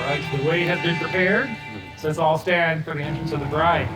right, the way has been prepared. So let's all stand for the entrance of the bride.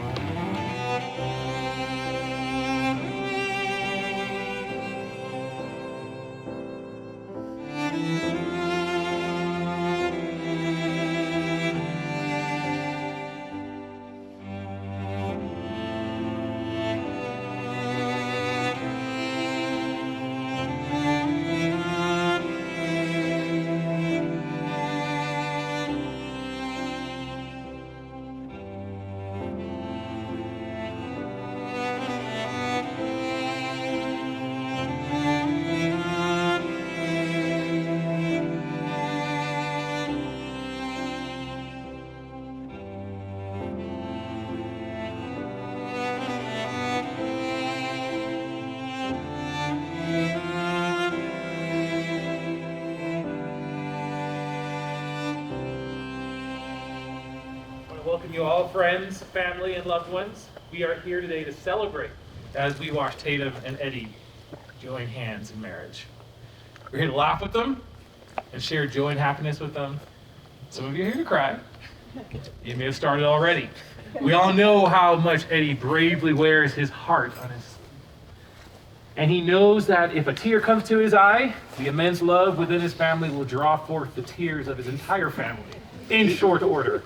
Welcome you all, friends, family, and loved ones. We are here today to celebrate as we watch Tatum and Eddie join hands in marriage. We're here to laugh with them and share joy and happiness with them. Some of you are here to cry. You may have started already. We all know how much Eddie bravely wears his heart on his sleeve. And he knows that if a tear comes to his eye, the immense love within his family will draw forth the tears of his entire family in short order.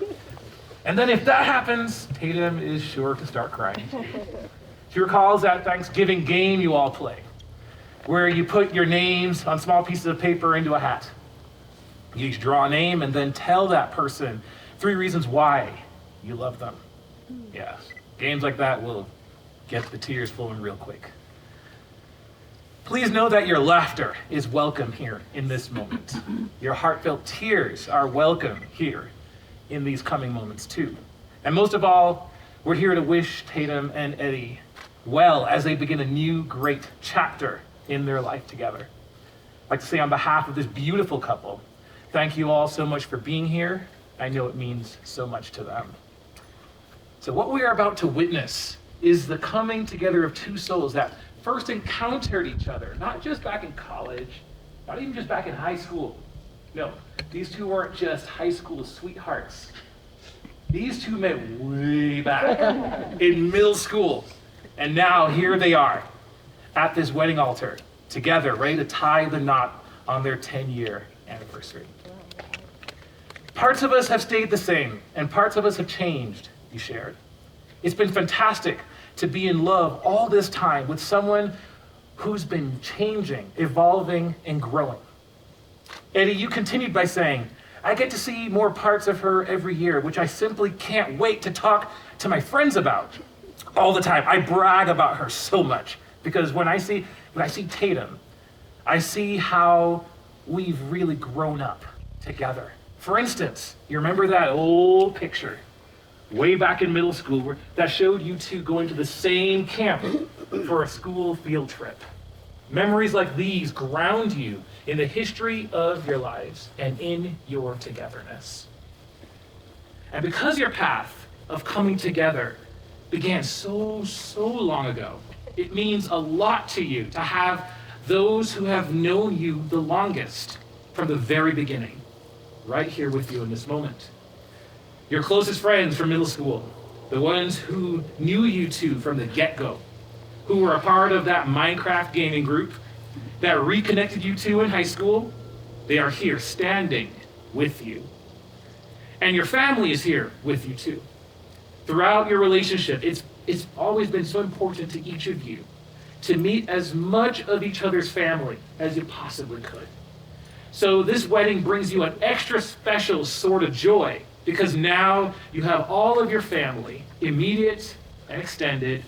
And then if that happens, Tatum is sure to start crying. She recalls that Thanksgiving game you all play, where you put your names on small pieces of paper into a hat. You each draw a name and then tell that person 3 reasons why you love them. Yeah, games like that will get the tears flowing real quick. Please know that your laughter is welcome here in this moment. Your heartfelt tears are welcome here in these coming moments too. And most of all, we're here to wish Tatum and Eddie well as they begin a new great chapter in their life together. I'd like to say on behalf of this beautiful couple, thank you all so much for being here. I know it means so much to them. So what we are about to witness is the coming together of 2 souls that first encountered each other, not just back in college, not even just back in high school. No, these 2 weren't just high school sweethearts. These 2 met way back in middle school. And now here they are at this wedding altar together, ready to tie the knot on their 10-year anniversary. Parts of us have stayed the same and parts of us have changed, you shared. It's been fantastic to be in love all this time with someone who's been changing, evolving, and growing. Eddie, you continued by saying, I get to see more parts of her every year, which I simply can't wait to talk to my friends about all the time. I brag about her so much because when I see Tatum, I see how we've really grown up together. For instance, you remember that old picture way back in middle school that showed you 2 going to the same camp for a school field trip. Memories like these ground you in the history of your lives and in your togetherness. And because your path of coming together began so long ago, it means a lot to you to have those who have known you the longest from the very beginning, right here with you in this moment. Your closest friends from middle school, the ones who knew you 2 from the get-go, who were a part of that Minecraft gaming group that reconnected you 2 in high school, they are here standing with you. And your family is here with you too. Throughout your relationship, it's always been so important to each of you to meet as much of each other's family as you possibly could. So this wedding brings you an extra special sort of joy because now you have all of your family, immediate and extended,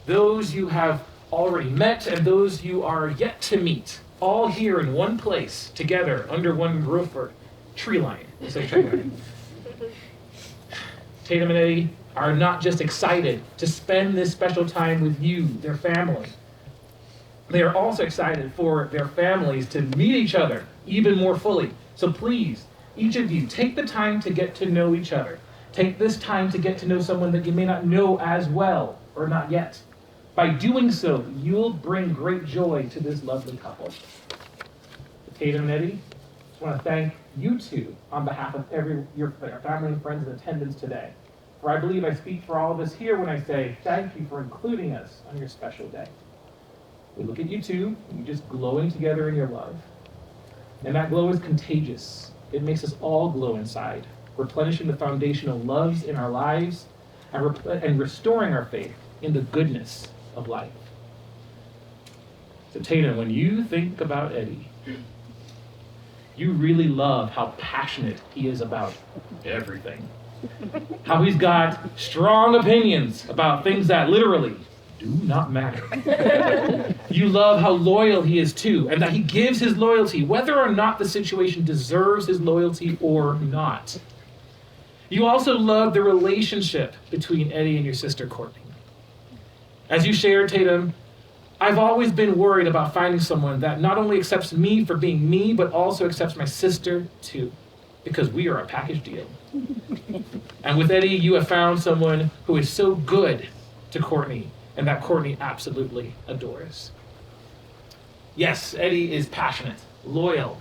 those you have already met and those you are yet to meet, all here in one place, together, under one roof or tree line. Say tree line. Tatum and Eddie are not just excited to spend this special time with you, their family. They are also excited for their families to meet each other even more fully. So please, each of you, take the time to get to know each other. Take this time to get to know someone that you may not know as well or not yet. By doing so, you'll bring great joy to this lovely couple. Tatum and Eddie, just want to thank you two on behalf of your family and friends in attendance today. For I believe I speak for all of us here when I say thank you for including us on your special day. We look at you two, and you just glowing together in your love. And that glow is contagious. It makes us all glow inside, replenishing the foundational loves in our lives and restoring our faith in the goodness of life. So Tatum, when you think about Eddie, you really love how passionate he is about everything. How he's got strong opinions about things that literally do not matter. You love how loyal he is too, and that he gives his loyalty whether or not the situation deserves his loyalty or not. You also love the relationship between Eddie and your sister Courtney. As you shared, Tatum, I've always been worried about finding someone that not only accepts me for being me, but also accepts my sister too, because we are a package deal. And with Eddie, you have found someone who is so good to Courtney, and that Courtney absolutely adores. Yes, Eddie is passionate, loyal,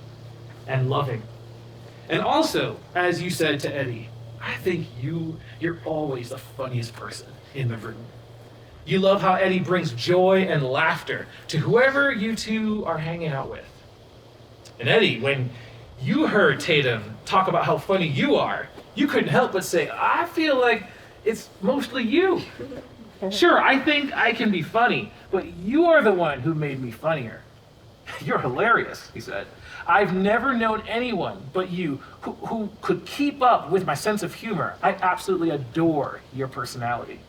and loving. And also, as you said to Eddie, I think you're always the funniest person in the room. You love how Eddie brings joy and laughter to whoever you two are hanging out with. And Eddie, when you heard Tatum talk about how funny you are, you couldn't help but say, I feel like it's mostly you. Sure, I think I can be funny, but you are the one who made me funnier. You're hilarious, he said. I've never known anyone but you who could keep up with my sense of humor. I absolutely adore your personality.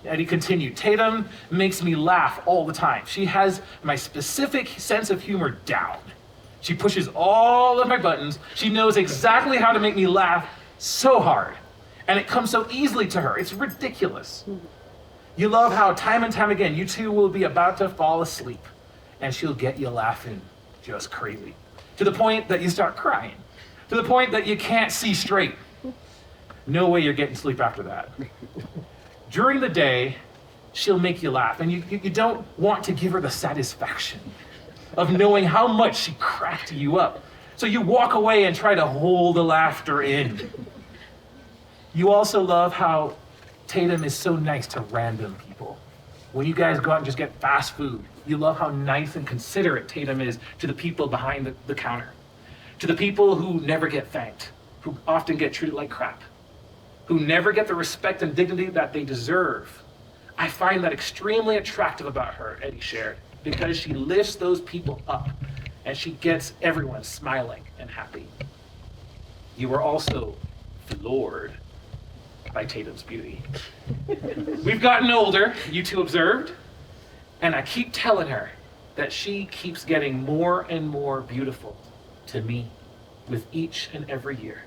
And he continued, Tatum makes me laugh all the time. She has my specific sense of humor down. She pushes all of my buttons. She knows exactly how to make me laugh so hard. And it comes so easily to her. It's ridiculous. You love how time and time again, you two will be about to fall asleep and she'll get you laughing just crazy. To the point that you start crying. To the point that you can't see straight. No way you're getting sleep after that. During the day, she'll make you laugh, and you don't want to give her the satisfaction of knowing how much she cracked you up. So you walk away and try to hold the laughter in. You also love how Tatum is so nice to random people. When you guys go out and just get fast food, you love how nice and considerate Tatum is to the people behind the counter, to the people who never get thanked, who often get treated like crap, who never get the respect and dignity that they deserve. I find that extremely attractive about her, Eddie shared, because she lifts those people up and she gets everyone smiling and happy. You are also floored by Tatum's beauty. We've gotten older, you two observed, and I keep telling her that she keeps getting more and more beautiful to me with each and every year.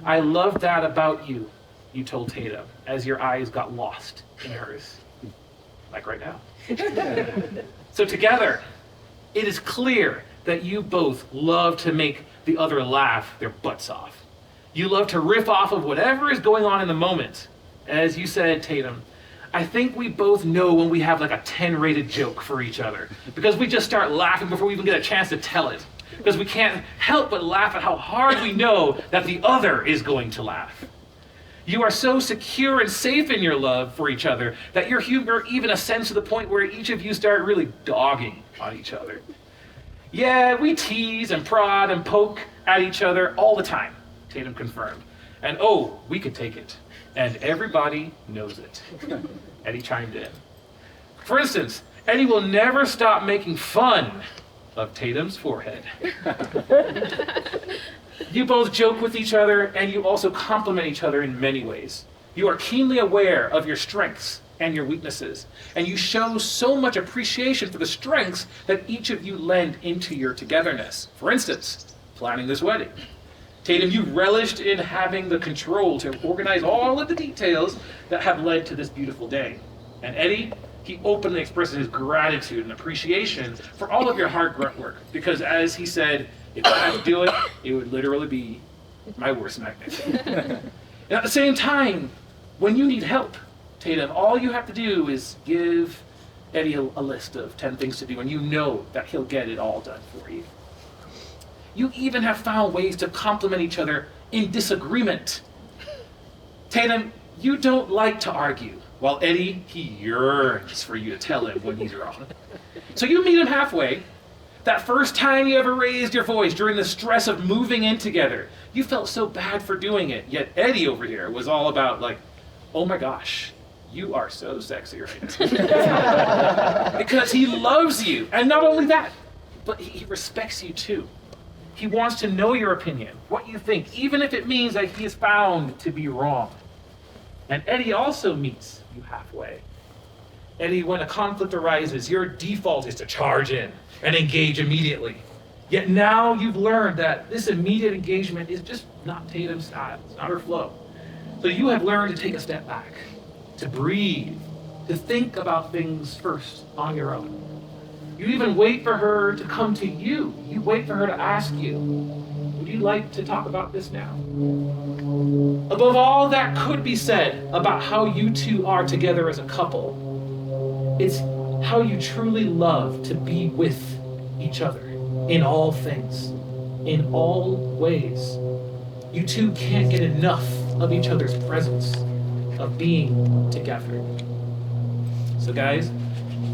I love that about you, you told Tatum, as your eyes got lost in hers. Like right now. So together, it is clear that you both love to make the other laugh their butts off. You love to riff off of whatever is going on in the moment. As you said, Tatum, I think we both know when we have like a 10-rated joke for each other, because we just start laughing before we even get a chance to tell it. Because we can't help but laugh at how hard we know that the other is going to laugh. You are so secure and safe in your love for each other that your humor even ascends to the point where each of you start really dogging on each other. Yeah, we tease and prod and poke at each other all the time, Tatum confirmed. And oh, we could take it. And everybody knows it. Eddie chimed in. For instance, Eddie will never stop making fun of Tatum's forehead. You both joke with each other, and you also compliment each other in many ways. You are keenly aware of your strengths and your weaknesses, and you show so much appreciation for the strengths that each of you lend into your togetherness. For instance, planning this wedding. Tatum, you relished in having the control to organize all of the details that have led to this beautiful day. And Eddie, he openly expresses his gratitude and appreciation for all of your hard grunt work, because as he said, if I had to do it, it would literally be my worst nightmare. And at the same time, when you need help, Tatum, all you have to do is give Eddie a list of 10 things to do, and you know that he'll get it all done for you. You even have found ways to complement each other in disagreement. Tatum, you don't like to argue, while Eddie, he yearns for you to tell him when he's wrong. So you meet him halfway. That first time you ever raised your voice during the stress of moving in together, you felt so bad for doing it. Yet Eddie over here was all about like, oh my gosh, you are so sexy right now. Because he loves you. And not only that, but he respects you too. He wants to know your opinion, what you think, even if it means that he is found to be wrong. And Eddie also meets you halfway. Eddie, when a conflict arises, your default is to charge in and engage immediately. Yet now you've learned that this immediate engagement is just not Tatum's style, it's not her flow. So you have learned to take a step back, to breathe, to think about things first on your own. You even wait for her to come to you. You wait for her to ask you, would you like to talk about this now? Above all that could be said about how you two are together as a couple, it's how you truly love to be with each other in all things, in all ways. You two can't get enough of each other's presence, of being together. So guys,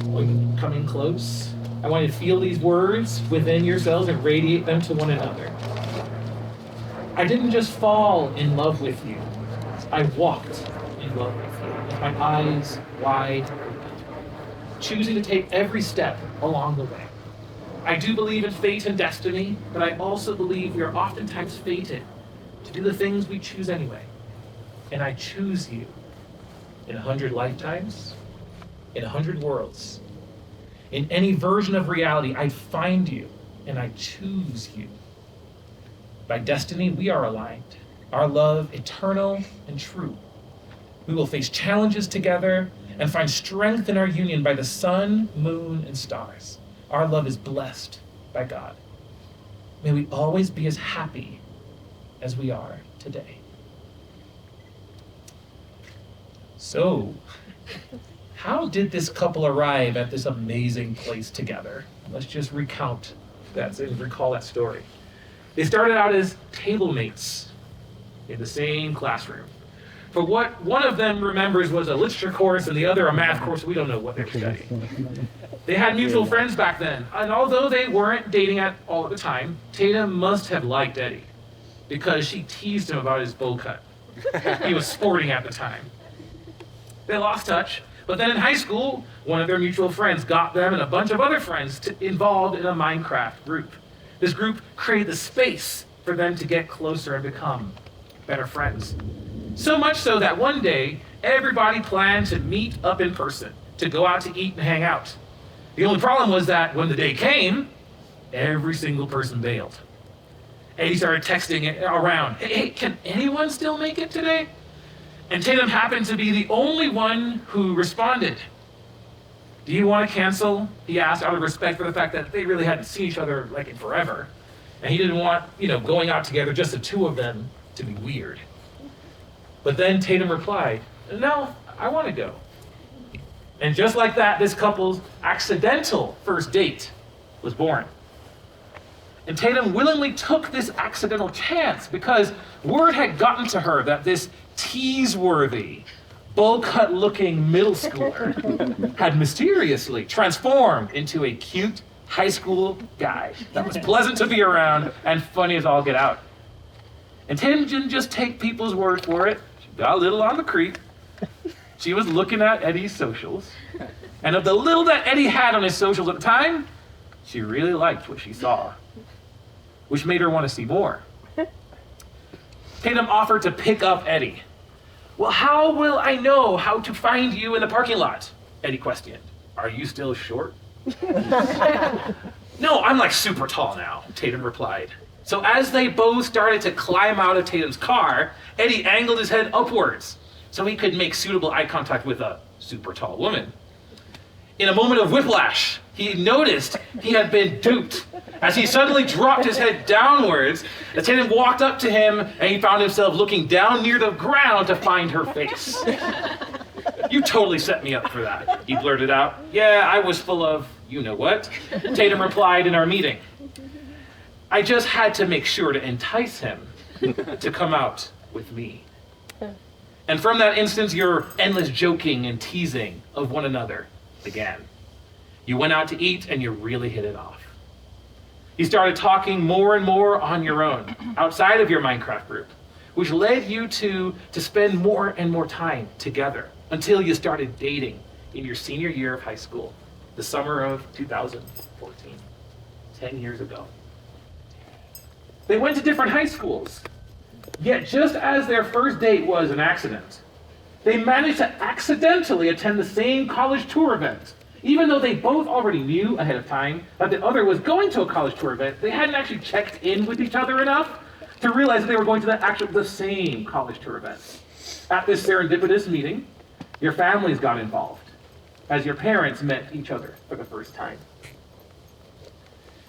when you come in close, I want you to feel these words within yourselves and radiate them to one another. I didn't just fall in love with you. I walked in love with you, with my eyes wide open, choosing to take every step along the way. I do believe in fate and destiny, but I also believe we are oftentimes fated to do the things we choose anyway. And I choose you in 100 lifetimes, in 100 worlds. In any version of reality, I find you and I choose you. By destiny, we are aligned. Our love eternal and true. We will face challenges together and find strength in our union by the sun, moon, and stars. Our love is blessed by God. May we always be as happy as we are today. So, how did this couple arrive at this amazing place together? Let's just recall that story. They started out as table mates in the same classroom. For what one of them remembers was a literature course and the other a math course. We don't know what they were studying. They had mutual friends back then, and although they weren't dating all at the time, Tatum must have liked Eddie because she teased him about his bowl cut he was sporting at the time. They lost touch, but then in high school, one of their mutual friends got them and a bunch of other friends involved in a Minecraft group. This group created the space for them to get closer and become better friends. So much so that one day, everybody planned to meet up in person, to go out to eat and hang out. The only problem was that when the day came, every single person bailed. Eddie started texting it around, hey, can anyone still make it today? And Tatum happened to be the only one who responded. Do you want to cancel? He asked out of respect for the fact that they really hadn't seen each other like in forever. And he didn't want, going out together, just the two of them, to be weird. But then Tatum replied, no, I want to go. And just like that, this couple's accidental first date was born. And Tatum willingly took this accidental chance because word had gotten to her that this tease-worthy, bowl-cut-looking middle schooler had mysteriously transformed into a cute high school guy that was pleasant to be around and funny as all get out. And Tatum didn't just take people's word for it. She got a little on the creep. She was looking at Eddie's socials. And of the little that Eddie had on his socials at the time, she really liked what she saw, which made her want to see more. Tatum offered to pick up Eddie. Well, how will I know how to find you in the parking lot? Eddie questioned. Are you still short? No, I'm like super tall now, Tatum replied. So as they both started to climb out of Tatum's car, Eddie angled his head upwards so he could make suitable eye contact with a super tall woman. In a moment of whiplash, he noticed he had been duped. As he suddenly dropped his head downwards, the Tatum walked up to him and he found himself looking down near the ground to find her face. You totally set me up for that, he blurted out. Yeah, I was full of you-know-what, Tatum replied in our meeting. I just had to make sure to entice him to come out with me. And from that instance, your endless joking and teasing of one another began. You went out to eat and you really hit it off. You started talking more and more on your own, outside of your Minecraft group, which led you to spend more and more time together until you started dating in your senior year of high school, the summer of 2014, 10 years ago. They went to different high schools, yet just as their first date was an accident, they managed to accidentally attend the same college tour event. Even though they both already knew ahead of time that the other was going to a college tour event, they hadn't actually checked in with each other enough to realize that they were going to the same college tour event. At this serendipitous meeting, your families got involved as your parents met each other for the first time.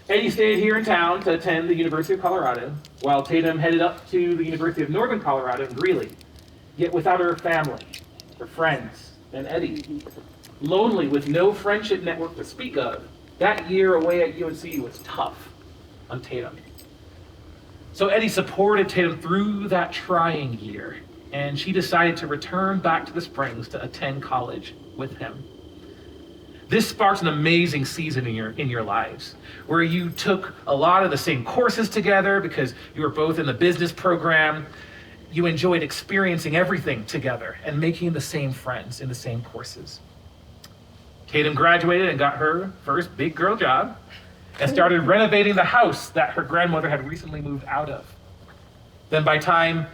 Eddie stayed here in town to attend the University of Colorado, while Tatum headed up to the University of Northern Colorado in Greeley, yet without her family, her friends, and Eddie. Lonely with no friendship network to speak of, that year away at UNC was tough on Tatum. So Eddie supported Tatum through that trying year, and she decided to return back to the Springs to attend college with him. This sparked an amazing season in your lives, where you took a lot of the same courses together because you were both in the business program. You enjoyed experiencing everything together and making the same friends in the same courses. Tatum graduated and got her first big girl job and started renovating the house that her grandmother had recently moved out of. Then by the time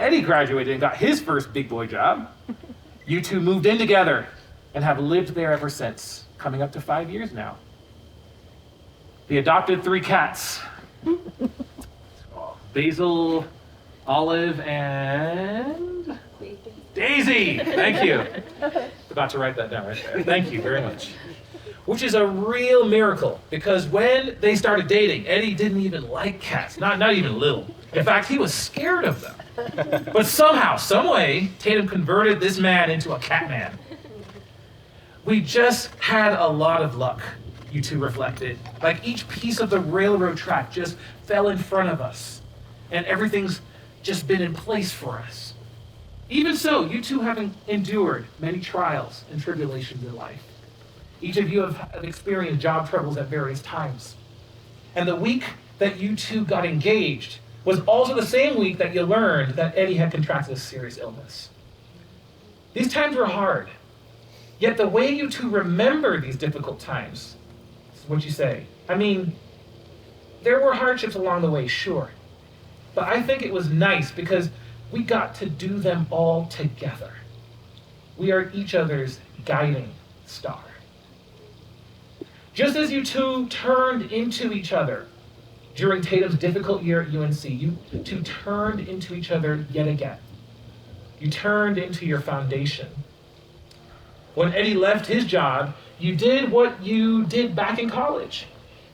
Eddie graduated and got his first big boy job, you two moved in together and have lived there ever since, coming up to 5 years now. They adopted 3 cats. Basil, Olive, and Daisy. Thank you. Forgot to write that down right there. Thank you very much. Which is a real miracle, because when they started dating, Eddie didn't even like cats, not even a little. In fact, he was scared of them. But somehow, some way, Tatum converted this man into a cat man. We just had a lot of luck, you two reflected. Like each piece of the railroad track just fell in front of us, and everything's just been in place for us. Even so, you two have endured many trials and tribulations in life. Each of you have experienced job troubles at various times. And the week that you two got engaged was also the same week that you learned that Eddie had contracted a serious illness. These times were hard, yet the way you two remember these difficult times is what you say. I mean, there were hardships along the way, sure. But I think it was nice because we got to do them all together. We are each other's guiding star. Just as you two turned into each other during Tatum's difficult year at UNC, you two turned into each other yet again. You turned into your foundation. When Eddie left his job, you did what you did back in college,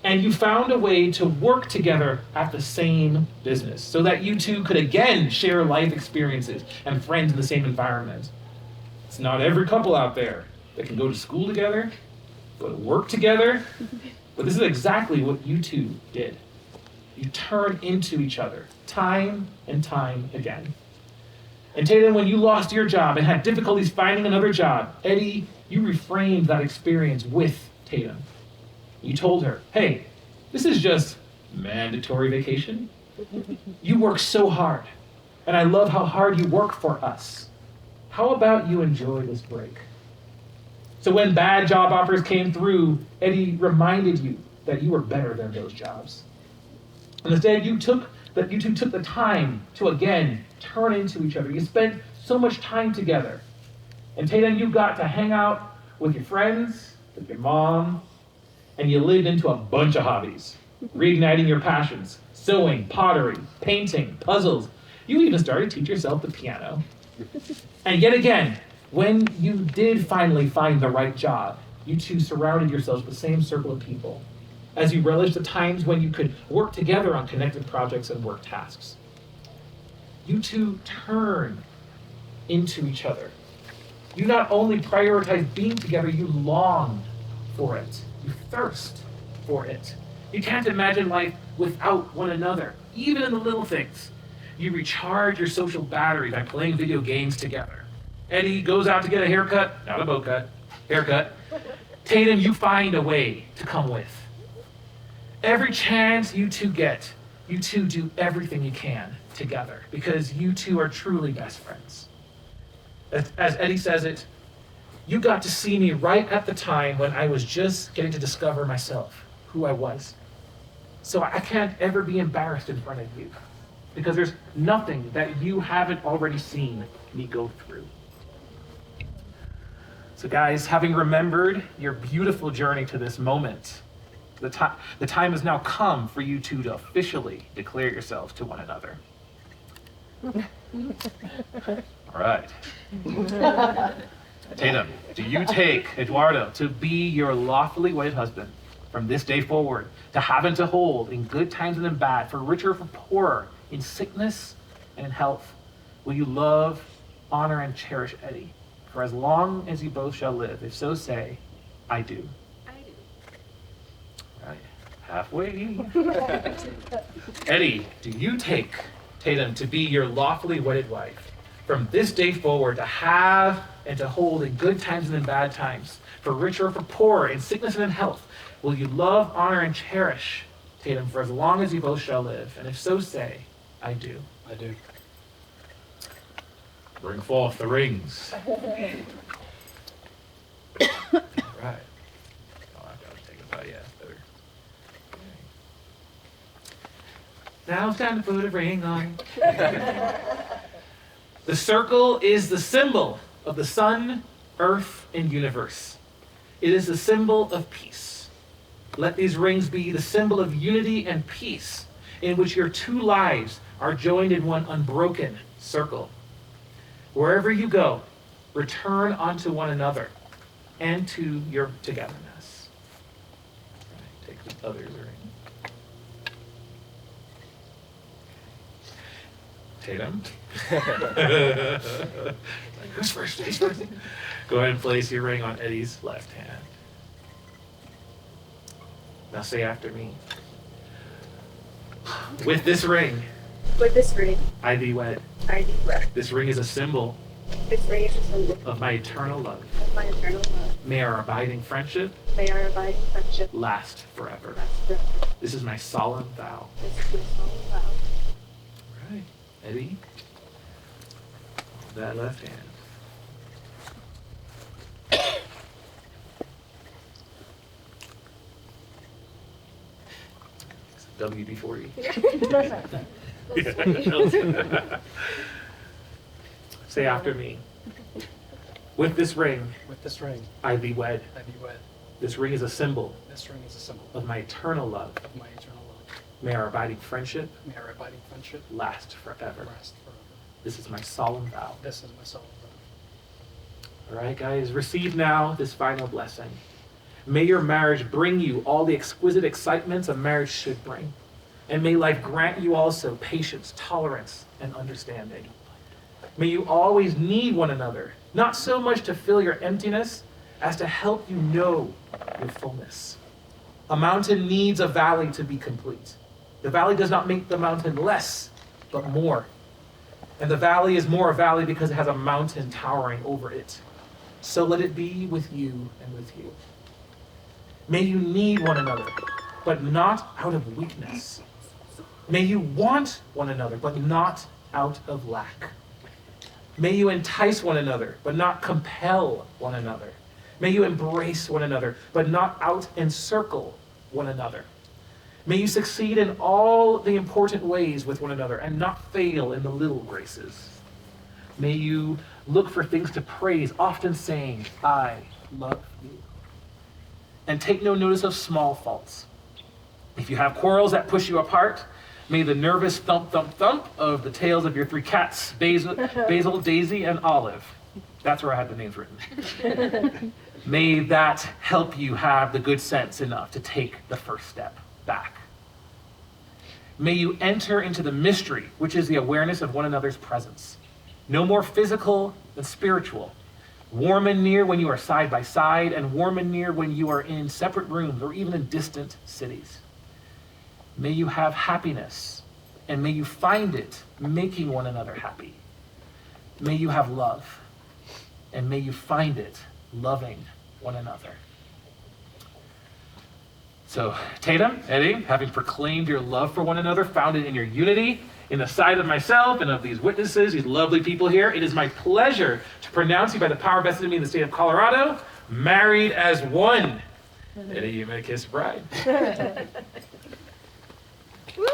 and you found a way to work together at the same business so that you two could again share life experiences and friends in the same environment. It's not every couple out there that can go to school together, go to work together, but this is exactly what you two did. You turned into each other time and time again. And Tatum, when you lost your job and had difficulties finding another job, Eddie, you reframed that experience with Tatum. You told her, hey, this is just mandatory vacation. You work so hard, and I love how hard you work for us. How about you enjoy this break? So when bad job offers came through, Eddie reminded you that you were better than those jobs. And instead, you two took the time to again turn into each other. You spent so much time together. And Tatum, you got to hang out with your friends, with your mom, and you lived into a bunch of hobbies, reigniting your passions, sewing, pottery, painting, puzzles. You even started to teach yourself the piano. And yet again, when you did finally find the right job, you two surrounded yourselves with the same circle of people, as you relished the times when you could work together on connected projects and work tasks. You two turn into each other. You not only prioritize being together, you long for it. You thirst for it. You can't imagine life without one another, even in the little things. You recharge your social battery by playing video games together. Eddie goes out to get a haircut, not a bow cut, haircut. Tatum, you find a way to come with. Every chance you two get, you two do everything you can together because you two are truly best friends. As Eddie says it, you got to see me right at the time when I was just getting to discover myself, who I was. So I can't ever be embarrassed in front of you because there's nothing that you haven't already seen me go through. So guys, having remembered your beautiful journey to this moment, the time has now come for you two to officially declare yourselves to one another. All right. Tatum, do you take Eduardo to be your lawfully wedded husband from this day forward, to have and to hold in good times and in bad, for richer or for poorer, in sickness and in health? Will you love, honor, and cherish Eddie for as long as you both shall live? If so, say, I do. I do. Right, halfway. Eddie, do you take Tatum to be your lawfully wedded wife from this day forward, to have and to hold in good times and in bad times, for richer or for poorer, in sickness and in health? Will you love, honor, and cherish Tatum for as long as you both shall live? And if so, say, I do. I do. Bring forth the rings. All right. Oh, I've got to take a bite. Yeah, better. Now it's time to put a ring on. The circle is the symbol of the sun, earth, and universe. It is the symbol of peace. Let these rings be the symbol of unity and peace, in which your two lives are joined in one unbroken circle. Wherever you go, return unto one another and to your togetherness. Right, take the other's ring. Tatum. Who's first? Who's first? Go ahead and place your ring on Eddie's left hand. Now say after me. With this ring, With this ring, I thee wed. I do wed. This ring is a symbol This ring is a symbol of my eternal love. of my eternal love. May our abiding friendship May our abiding friendship last forever. last forever. This is my solemn vow. This is my solemn vow. Right, Eddie. That left hand. WD-40. Say after me. With this ring, With this ring, I thee wed. I be wed. This ring is a symbol This ring is a symbol of my eternal love. of my eternal love. May our abiding friendship May our abiding friendship last forever. last forever. This is my solemn vow. This is my solemn vow. All right, guys, receive now this final blessing. May your marriage bring you all the exquisite excitements a marriage should bring. And may life grant you also patience, tolerance, and understanding. May you always need one another, not so much to fill your emptiness as to help you know your fullness. A mountain needs a valley to be complete. The valley does not make the mountain less, but more. And the valley is more a valley because it has a mountain towering over it. So let it be with you and with you. May you need one another, but not out of weakness. May you want one another, but not out of lack. May you entice one another, but not compel one another. May you embrace one another, but not out-encircle one another. May you succeed in all the important ways with one another and not fail in the little graces. May you look for things to praise, often saying, I love you. And take no notice of small faults. If you have quarrels that push you apart, may the nervous thump, thump, thump of the tails of your three cats, Basil, Daisy, and Olive. That's where I had the names written. May that help you have the good sense enough to take the first step back. May you enter into the mystery, which is the awareness of one another's presence. No more physical than spiritual. Warm and near when you are side by side, and warm and near when you are in separate rooms or even in distant cities. May you have happiness, and may you find it making one another happy. May you have love, and may you find it loving one another. So, Tatum, Eddie, having proclaimed your love for one another, founded in your unity, in the sight of myself and of these witnesses, these lovely people here, it is my pleasure to pronounce you by the power vested in me in the state of Colorado, married as one. Eddie, you may kiss bride. Woo!